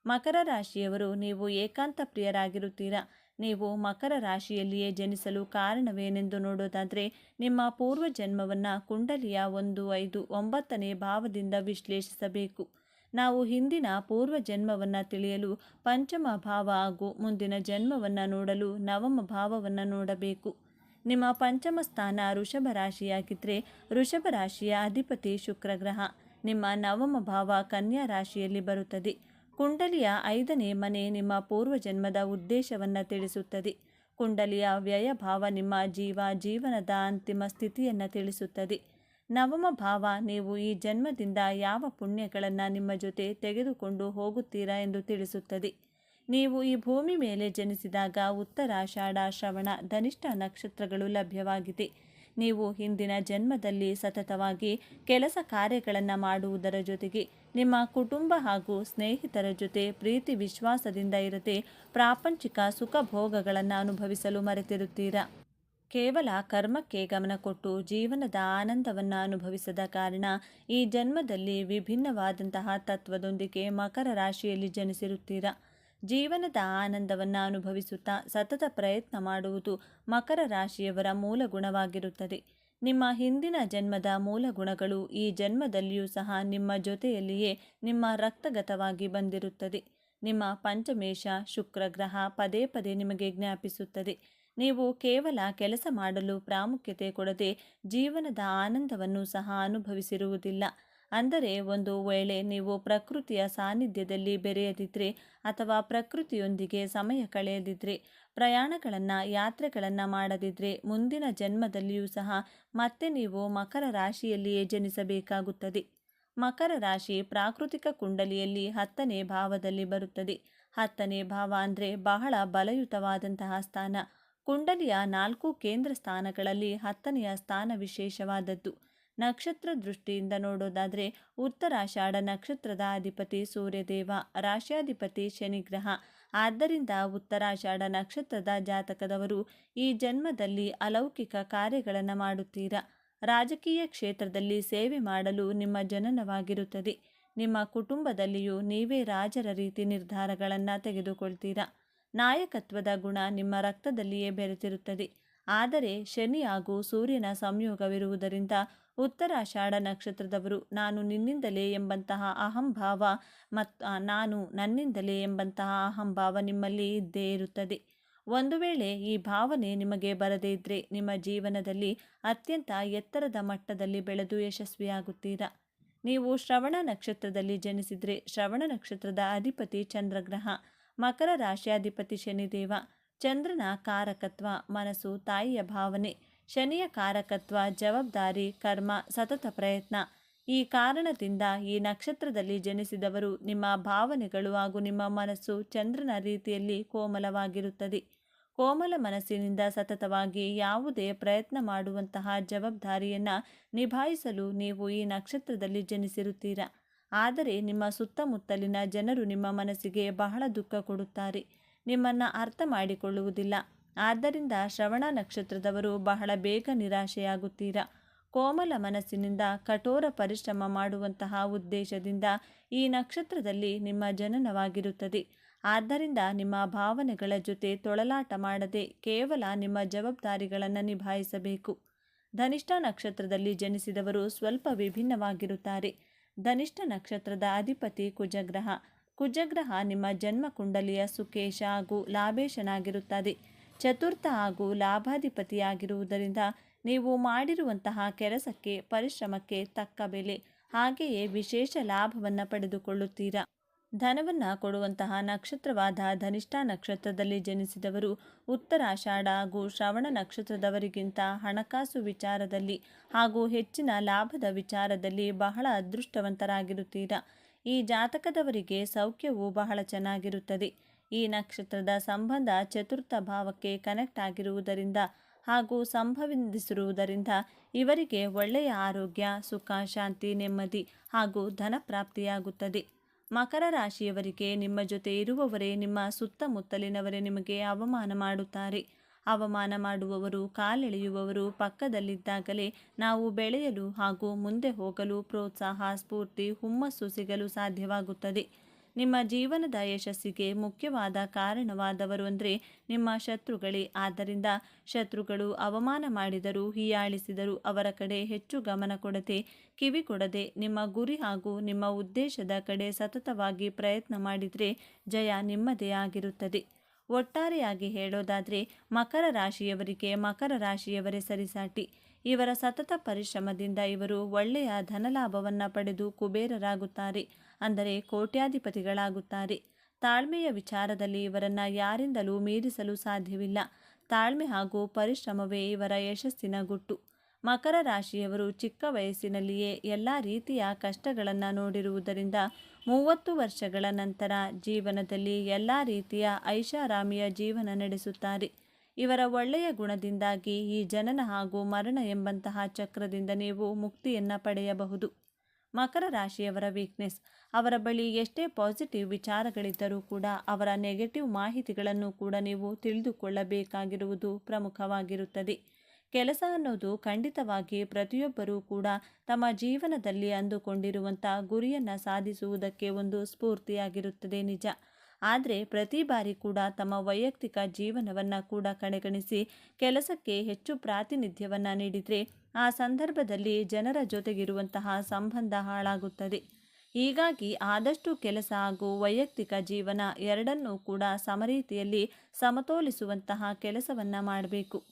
ಮಕರ ರಾಶಿಯವರು ನೀವು ಏಕಾಂತ ಪ್ರಿಯರಾಗಿರುತ್ತೀರಾ. ನೀವು ಮಕರ ರಾಶಿಯಲ್ಲಿಯೇ ಜನಿಸಲು ಕಾರಣವೇನೆಂದು ನೋಡೋದಾದರೆ, ನಿಮ್ಮ ಪೂರ್ವ ಜನ್ಮವನ್ನು ಕುಂಡಲಿಯ 1, 5, 9ನೇ ಭಾವದಿಂದ ವಿಶ್ಲೇಷಿಸಬೇಕು. ನಾವು ಹಿಂದಿನ ಪೂರ್ವ ಜನ್ಮವನ್ನು ತಿಳಿಯಲು ಪಂಚಮ ಭಾವ ಹಾಗೂ ಮುಂದಿನ ಜನ್ಮವನ್ನು ನೋಡಲು ನವಮ ಭಾವವನ್ನು ನೋಡಬೇಕು. ನಿಮ್ಮ ಪಂಚಮ ಸ್ಥಾನ ವೃಷಭ ರಾಶಿಯಾಗಿದ್ದರೆ ವೃಷಭ ರಾಶಿಯ ಅಧಿಪತಿ ಶುಕ್ರಗ್ರಹ. ನಿಮ್ಮ ನವಮ ಭಾವ ಕನ್ಯಾ ರಾಶಿಯಲ್ಲಿ ಬರುತ್ತದೆ. ಕುಂಡಲಿಯ 5ನೇ ಮನೆ ನಿಮ್ಮ ಪೂರ್ವಜನ್ಮದ ಉದ್ದೇಶವನ್ನು ತಿಳಿಸುತ್ತದೆ. ಕುಂಡಲಿಯ ವ್ಯಯ ಭಾವ ನಿಮ್ಮ ಜೀವನದ ಅಂತಿಮ ಸ್ಥಿತಿಯನ್ನು ತಿಳಿಸುತ್ತದೆ. ನವಮ ಭಾವ ನೀವು ಈ ಜನ್ಮದಿಂದ ಯಾವ ಪುಣ್ಯಗಳನ್ನು ನಿಮ್ಮ ಜೊತೆ ತೆಗೆದುಕೊಂಡು ಹೋಗುತ್ತೀರಾ ಎಂದು ತಿಳಿಸುತ್ತದೆ. ನೀವು ಈ ಭೂಮಿ ಮೇಲೆ ಜನಿಸಿದಾಗ ಉತ್ತರಾಷಾಢ, ಶ್ರವಣ, ಧನಿಷ್ಠ ನಕ್ಷತ್ರಗಳು ಲಭ್ಯವಾಗಿದೆ. ನೀವು ಹಿಂದಿನ ಜನ್ಮದಲ್ಲಿ ಸತತವಾಗಿ ಕೆಲಸ ಕಾರ್ಯಗಳನ್ನು ಮಾಡುವುದರ ಜೊತೆಗೆ ನಿಮ್ಮ ಕುಟುಂಬ ಹಾಗೂ ಸ್ನೇಹಿತರ ಜೊತೆ ಪ್ರೀತಿ ವಿಶ್ವಾಸದಿಂದ ಇರದೆ ಪ್ರಾಪಂಚಿಕ ಸುಖ ಭೋಗಗಳನ್ನು ಅನುಭವಿಸಲು ಮರೆತಿರುತ್ತೀರಾ. ಕೇವಲ ಕರ್ಮಕ್ಕೆ ಗಮನ ಕೊಟ್ಟು ಜೀವನದ ಆನಂದವನ್ನು ಅನುಭವಿಸದ ಕಾರಣ ಈ ಜನ್ಮದಲ್ಲಿ ವಿಭಿನ್ನವಾದಂತಹ ತತ್ವದೊಂದಿಗೆ ಮಕರ ರಾಶಿಯಲ್ಲಿ ಜನಿಸಿರುತ್ತೀರಾ. ಜೀವನದ ಆನಂದವನ್ನು ಅನುಭವಿಸುತ್ತಾ ಸತತ ಪ್ರಯತ್ನ ಮಾಡುವುದು ಮಕರ ರಾಶಿಯವರ ಮೂಲ ಗುಣವಾಗಿರುತ್ತದೆ. ನಿಮ್ಮ ಹಿಂದಿನ ಜನ್ಮದ ಮೂಲ ಗುಣಗಳು ಈ ಜನ್ಮದಲ್ಲಿಯೂ ಸಹ ನಿಮ್ಮ ಜೊತೆಯಲ್ಲಿಯೇ ನಿಮ್ಮ ರಕ್ತಗತವಾಗಿ ಬಂದಿರುತ್ತದೆ. ನಿಮ್ಮ ಪಂಚಮೇಶ ಶುಕ್ರ ಗ್ರಹ ಪದೇ ಪದೇ ನಿಮಗೆ ಜ್ಞಾಪಿಸುತ್ತದೆ. ನೀವು ಕೇವಲ ಕೆಲಸ ಮಾಡಲು ಪ್ರಾಮುಖ್ಯತೆ ಕೊಡದೆ ಜೀವನದ ಆನಂದವನ್ನು ಸಹ ಅನುಭವಿಸಿರುವುದಿಲ್ಲ. ಅಂದರೆ ಒಂದು ವೇಳೆ ನೀವು ಪ್ರಕೃತಿಯ ಸಾನ್ನಿಧ್ಯದಲ್ಲಿ ಬೆರೆಯದಿದ್ದರೆ ಅಥವಾ ಪ್ರಕೃತಿಯೊಂದಿಗೆ ಸಮಯ ಕಳೆಯದಿದ್ದರೆ, ಪ್ರಯಾಣಗಳನ್ನು ಯಾತ್ರೆಗಳನ್ನು ಮಾಡದಿದ್ದರೆ ಮುಂದಿನ ಜನ್ಮದಲ್ಲಿಯೂ ಸಹ ಮತ್ತೆ ನೀವು ಮಕರ ರಾಶಿಯಲ್ಲಿಯೇ ಜನಿಸಬೇಕಾಗುತ್ತದೆ. ಮಕರ ರಾಶಿ ಪ್ರಾಕೃತಿಕ ಕುಂಡಲಿಯಲ್ಲಿ 10ನೇ ಭಾವದಲ್ಲಿ ಬರುತ್ತದೆ. 10ನೇ ಭಾವ ಅಂದರೆ ಬಹಳ ಬಲಯುತವಾದಂತಹ ಸ್ಥಾನ. ಕುಂಡಲಿಯ 4 ಕೇಂದ್ರ ಸ್ಥಾನಗಳಲ್ಲಿ 10ನೆಯ ಸ್ಥಾನ ವಿಶೇಷವಾದದ್ದು. ನಕ್ಷತ್ರ ದೃಷ್ಟಿಯಿಂದ ನೋಡೋದಾದರೆ ಉತ್ತರಾಷಾಢ ನಕ್ಷತ್ರದ ಅಧಿಪತಿ ಸೂರ್ಯದೇವ, ರಾಶ್ಯಾಧಿಪತಿ ಶನಿಗ್ರಹ. ಆದ್ದರಿಂದ ಉತ್ತರಾಷಾಢ ನಕ್ಷತ್ರದ ಜಾತಕದವರು ಈ ಜನ್ಮದಲ್ಲಿ ಅಲೌಕಿಕ ಕಾರ್ಯಗಳನ್ನು ಮಾಡುತ್ತೀರಾ. ರಾಜಕೀಯ ಕ್ಷೇತ್ರದಲ್ಲಿ ಸೇವೆ ಮಾಡಲು ನಿಮ್ಮ ಜನನವಾಗಿರುತ್ತದೆ. ನಿಮ್ಮ ಕುಟುಂಬದಲ್ಲಿಯೂ ನೀವೇ ರಾಜರ ರೀತಿ ನಿರ್ಧಾರಗಳನ್ನು ತೆಗೆದುಕೊಳ್ತೀರಾ. ನಾಯಕತ್ವದ ಗುಣ ನಿಮ್ಮ ರಕ್ತದಲ್ಲಿಯೇ ಬೆರೆತಿರುತ್ತದೆ. ಆದರೆ ಶನಿ ಹಾಗೂ ಸೂರ್ಯನ ಸಂಯೋಗವಿರುವುದರಿಂದ ಉತ್ತರಾಷಾಢ ನಕ್ಷತ್ರದವರು ನಾನು ನಿನ್ನಿಂದಲೇ ಎಂಬಂತಹ ಅಹಂಭಾವ ನಾನು ನನ್ನಿಂದಲೇ ಎಂಬಂತಹ ಅಹಂಭಾವ ನಿಮ್ಮಲ್ಲಿ ಇದ್ದೇ ಇರುತ್ತದೆ. ಒಂದು ವೇಳೆ ಈ ಭಾವನೆ ನಿಮಗೆ ಬರದೇ ಇದ್ದರೆ ನಿಮ್ಮ ಜೀವನದಲ್ಲಿ ಅತ್ಯಂತ ಎತ್ತರದ ಮಟ್ಟದಲ್ಲಿ ಬೆಳೆದು ಯಶಸ್ವಿಯಾಗುತ್ತೀರಾ. ನೀವು ಶ್ರವಣ ನಕ್ಷತ್ರದಲ್ಲಿ ಜನಿಸಿದರೆ ಶ್ರವಣ ನಕ್ಷತ್ರದ ಅಧಿಪತಿ ಚಂದ್ರಗ್ರಹ, ಮಕರ ರಾಶ್ಯಾಧಿಪತಿ ಶನಿದೇವ. ಚಂದ್ರನ ಕಾರಕತ್ವ ಮನಸ್ಸು, ತಾಯಿಯ ಭಾವನೆ. ಶನಿಯ ಕಾರಕತ್ವ ಜವಾಬ್ದಾರಿ, ಕರ್ಮ, ಸತತ ಪ್ರಯತ್ನ. ಈ ಕಾರಣದಿಂದ ಈ ನಕ್ಷತ್ರದಲ್ಲಿ ಜನಿಸಿದವರು ನಿಮ್ಮ ಭಾವನೆಗಳು ಹಾಗೂ ನಿಮ್ಮ ಮನಸ್ಸು ಚಂದ್ರನ ರೀತಿಯಲ್ಲಿ ಕೋಮಲವಾಗಿರುತ್ತದೆ. ಕೋಮಲ ಮನಸ್ಸಿನಿಂದ ಸತತವಾಗಿ ಯಾವುದೇ ಪ್ರಯತ್ನ ಮಾಡುವಂತಹ ಜವಾಬ್ದಾರಿಯನ್ನು ನಿಭಾಯಿಸಲು ನೀವು ಈ ನಕ್ಷತ್ರದಲ್ಲಿ ಜನಿಸಿರುತ್ತೀರಾ. ಆದರೆ ನಿಮ್ಮ ಸುತ್ತಮುತ್ತಲಿನ ಜನರು ನಿಮ್ಮ ಮನಸ್ಸಿಗೆ ಬಹಳ ದುಃಖ ಕೊಡುತ್ತಾರೆ, ನಿಮ್ಮನ್ನು ಅರ್ಥ ಮಾಡಿಕೊಳ್ಳುವುದಿಲ್ಲ. ಆದ್ದರಿಂದ ಶ್ರವಣ ನಕ್ಷತ್ರದವರು ಬಹಳ ಬೇಗ ನಿರಾಶೆಯಾಗುತ್ತೀರಾ. ಕೋಮಲ ಮನಸ್ಸಿನಿಂದ ಕಠೋರ ಪರಿಶ್ರಮ ಮಾಡುವಂತಹ ಉದ್ದೇಶದಿಂದ ಈ ನಕ್ಷತ್ರದಲ್ಲಿ ನಿಮ್ಮ ಜನನವಾಗಿರುತ್ತದೆ. ಆದ್ದರಿಂದ ನಿಮ್ಮ ಭಾವನೆಗಳ ಜೊತೆ ತೊಳಲಾಟ ಮಾಡದೆ ಕೇವಲ ನಿಮ್ಮ ಜವಾಬ್ದಾರಿಗಳನ್ನು ನಿಭಾಯಿಸಬೇಕು. ಧನಿಷ್ಠ ನಕ್ಷತ್ರದಲ್ಲಿ ಜನಿಸಿದವರು ಸ್ವಲ್ಪ ವಿಭಿನ್ನವಾಗಿರುತ್ತಾರೆ. ಧನಿಷ್ಠ ನಕ್ಷತ್ರದ ಅಧಿಪತಿ ಕುಜಗ್ರಹ. ಕುಜಗ್ರಹ ನಿಮ್ಮ ಜನ್ಮ ಕುಂಡಲಿಯ ಸುಕೇಶ ಹಾಗೂ ಲಾಭೇಶನಾಗಿರುತ್ತದೆ. ಚತುರ್ಥ ಹಾಗೂ ಲಾಭಾಧಿಪತಿಯಾಗಿರುವುದರಿಂದ ನೀವು ಮಾಡಿರುವಂತಹ ಕೆಲಸಕ್ಕೆ ಪರಿಶ್ರಮಕ್ಕೆ ತಕ್ಕ ಬೆಲೆ, ಹಾಗೆಯೇ ವಿಶೇಷ ಲಾಭವನ್ನು ಪಡೆದುಕೊಳ್ಳುತ್ತೀರಾ. ಧನವನ್ನು ಕೊಡುವಂತಹ ನಕ್ಷತ್ರವಾದ ಧನಿಷ್ಠ ನಕ್ಷತ್ರದಲ್ಲಿ ಜನಿಸಿದವರು ಉತ್ತರಾಷಾಢ ಹಾಗೂ ಶ್ರವಣ ನಕ್ಷತ್ರದವರಿಗಿಂತ ಹಣಕಾಸು ವಿಚಾರದಲ್ಲಿ ಹಾಗೂ ಹೆಚ್ಚಿನ ಲಾಭದ ವಿಚಾರದಲ್ಲಿ ಬಹಳ ಅದೃಷ್ಟವಂತರಾಗಿರುತ್ತೀರಾ. ಈ ಜಾತಕದವರಿಗೆ ಸೌಖ್ಯವು ಬಹಳ ಚೆನ್ನಾಗಿರುತ್ತದೆ. ಈ ನಕ್ಷತ್ರದ ಸಂಬಂಧ ಚತುರ್ಥ ಭಾವಕ್ಕೆ ಕನೆಕ್ಟ್ ಆಗಿರುವುದರಿಂದ ಹಾಗೂ ಸಂಬಂಧಿಸಿರುವುದರಿಂದ ಇವರಿಗೆ ಒಳ್ಳೆಯ ಆರೋಗ್ಯ, ಸುಖ, ಶಾಂತಿ, ನೆಮ್ಮದಿ ಹಾಗೂ ಧನ ಪ್ರಾಪ್ತಿಯಾಗುತ್ತದೆ. ಮಕರ ರಾಶಿಯವರಿಗೆ ನಿಮ್ಮ ಜೊತೆ ಇರುವವರೇ ನಿಮ್ಮ ಸುತ್ತಮುತ್ತಲಿನವರೇ ನಿಮಗೆ ಅವಮಾನ ಮಾಡುತ್ತಾರೆ. ಅವಮಾನ ಮಾಡುವವರು, ಕಾಲೆಳೆಯುವವರು ಪಕ್ಕದಲ್ಲಿದ್ದಾಗಲೇ ನಾವು ಬೆಳೆಯಲು ಹಾಗೂ ಮುಂದೆ ಹೋಗಲು ಪ್ರೋತ್ಸಾಹ, ಸ್ಫೂರ್ತಿ, ಹುಮ್ಮಸ್ಸು ಸಿಗಲು ಸಾಧ್ಯವಾಗುತ್ತದೆ. ನಿಮ್ಮ ಜೀವನದ ಯಶಸ್ಸಿಗೆ ಮುಖ್ಯವಾದ ಕಾರಣವಾದವರು ಅಂದರೆ ನಿಮ್ಮ ಶತ್ರುಗಳೇ. ಆದ್ದರಿಂದ ಶತ್ರುಗಳು ಅವಮಾನ ಮಾಡಿದರೂ, ಹೀಯಾಳಿಸಿದರೂ ಅವರ ಕಡೆ ಹೆಚ್ಚು ಗಮನ ಕೊಡದೆ, ಕಿವಿ ಕೊಡದೆ ನಿಮ್ಮ ಗುರಿ ಹಾಗೂ ನಿಮ್ಮ ಉದ್ದೇಶದ ಕಡೆ ಸತತವಾಗಿ ಪ್ರಯತ್ನ ಮಾಡಿದರೆ ಜಯ ನಿಮ್ಮದೇ ಆಗಿರುತ್ತದೆ. ಒಟ್ಟಾರೆಯಾಗಿ ಹೇಳೋದಾದರೆ ಮಕರ ರಾಶಿಯವರಿಗೆ ಮಕರ ರಾಶಿಯವರೇ ಸರಿಸಾಟಿ. ಇವರ ಸತತ ಪರಿಶ್ರಮದಿಂದ ಇವರು ಒಳ್ಳೆಯ ಧನಲಾಭವನ್ನು ಪಡೆದು ಕುಬೇರರಾಗುತ್ತಾರೆ, ಅಂದರೆ ಕೋಟ್ಯಾಧಿಪತಿಗಳಾಗುತ್ತಾರೆ. ತಾಳ್ಮೆಯ ವಿಚಾರದಲ್ಲಿ ಇವರನ್ನು ಯಾರಿಂದಲೂ ಮೀರಿಸಲು ಸಾಧ್ಯವಿಲ್ಲ. ತಾಳ್ಮೆ ಹಾಗೂ ಪರಿಶ್ರಮವೇ ಇವರ ಯಶಸ್ಸಿನ ಗುಟ್ಟು. ಮಕರ ರಾಶಿಯವರು ಚಿಕ್ಕ ವಯಸ್ಸಿನಲ್ಲಿಯೇ ಎಲ್ಲ ರೀತಿಯ ಕಷ್ಟಗಳನ್ನು ನೋಡಿರುವುದರಿಂದ 30 ವರ್ಷಗಳ ನಂತರ ಜೀವನದಲ್ಲಿ ಎಲ್ಲ ರೀತಿಯ ಐಷಾರಾಮಿಯ ಜೀವನ ನಡೆಸುತ್ತಾರೆ. ಇವರ ಒಳ್ಳೆಯ ಗುಣದಿಂದಾಗಿ ಈ ಜನನ ಹಾಗೂ ಮರಣ ಎಂಬಂತಹ ಚಕ್ರದಿಂದ ನೀವು ಮುಕ್ತಿಯನ್ನು ಪಡೆಯಬಹುದು. ಮಕರ ರಾಶಿಯವರ ವೀಕ್ನೆಸ್, ಅವರ ಬಳಿ ಎಷ್ಟೇ ಪಾಸಿಟಿವ್ ವಿಚಾರಗಳಿದ್ದರೂ ಕೂಡ ಅವರ ನೆಗೆಟಿವ್ ಮಾಹಿತಿಗಳನ್ನು ಕೂಡ ನೀವು ತಿಳಿದುಕೊಳ್ಳಬೇಕಾಗಿರುವುದು ಪ್ರಮುಖವಾಗಿರುತ್ತದೆ. ಕೆಲಸ ಅನ್ನೋದು ಖಂಡಿತವಾಗಿ ಪ್ರತಿಯೊಬ್ಬರೂ ಕೂಡ ತಮ್ಮ ಜೀವನದಲ್ಲಿ ಅಂದುಕೊಂಡಿರುವಂಥ ಗುರಿಯನ್ನು ಸಾಧಿಸುವುದಕ್ಕೆ ಒಂದು ಸ್ಫೂರ್ತಿಯಾಗಿರುತ್ತದೆ, ನಿಜ. ಆದರೆ ಪ್ರತಿ ಬಾರಿ ಕೂಡ ತಮ್ಮ ವೈಯಕ್ತಿಕ ಜೀವನವನ್ನು ಕೂಡ ಕಡೆಗಣಿಸಿ ಕೆಲಸಕ್ಕೆ ಹೆಚ್ಚು ಪ್ರಾತಿನಿಧ್ಯವನ್ನು ನೀಡಿದರೆ ಆ ಸಂದರ್ಭದಲ್ಲಿ ಜನರ ಜೊತೆಗಿರುವಂತಹ ಸಂಬಂಧ ಹಾಳಾಗುತ್ತದೆ. ಹೀಗಾಗಿ ಆದಷ್ಟು ಕೆಲಸ ಹಾಗೂ ವೈಯಕ್ತಿಕ ಜೀವನ ಎರಡನ್ನೂ ಕೂಡ ಸಮರೀತಿಯಲ್ಲಿ ಸಮತೋಲಿಸುವಂತಹ ಕೆಲಸವನ್ನು ಮಾಡಬೇಕು.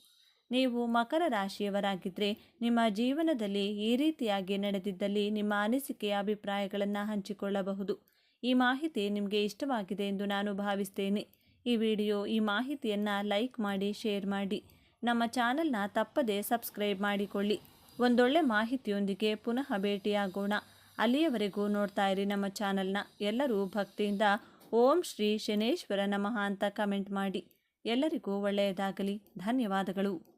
ನೀವು ಮಕರ ರಾಶಿಯವರಾಗಿದ್ದರೆ ನಿಮ್ಮ ಜೀವನದಲ್ಲಿ ಈ ರೀತಿಯಾಗಿ ನಡೆದಿದ್ದಲ್ಲಿ ನಿಮ್ಮ ಅನಿಸಿಕೆಯ ಅಭಿಪ್ರಾಯಗಳನ್ನು ಹಂಚಿಕೊಳ್ಳಬಹುದು. ಈ ಮಾಹಿತಿ ನಿಮಗೆ ಇಷ್ಟವಾಗಿದೆ ಎಂದು ನಾನು ಭಾವಿಸ್ತೇನೆ. ಈ ಮಾಹಿತಿಯನ್ನು ಲೈಕ್ ಮಾಡಿ, ಶೇರ್ ಮಾಡಿ. ನಮ್ಮ ಚಾನಲ್ನ ತಪ್ಪದೇ ಸಬ್ಸ್ಕ್ರೈಬ್ ಮಾಡಿಕೊಳ್ಳಿ. ಒಂದೊಳ್ಳೆ ಮಾಹಿತಿಯೊಂದಿಗೆ ಪುನಃ ಭೇಟಿಯಾಗೋಣ. ಅಲ್ಲಿಯವರೆಗೂ ನೋಡ್ತಾ ಇರಿ ನಮ್ಮ ಚಾನಲ್ನ. ಎಲ್ಲರೂ ಭಕ್ತಿಯಿಂದ ಓಂ ಶ್ರೀ ಶನೇಶ್ವರ ನಮಃ ಅಂತ ಕಮೆಂಟ್ ಮಾಡಿ. ಎಲ್ಲರಿಗೂ ಒಳ್ಳೆಯದಾಗಲಿ. ಧನ್ಯವಾದಗಳು.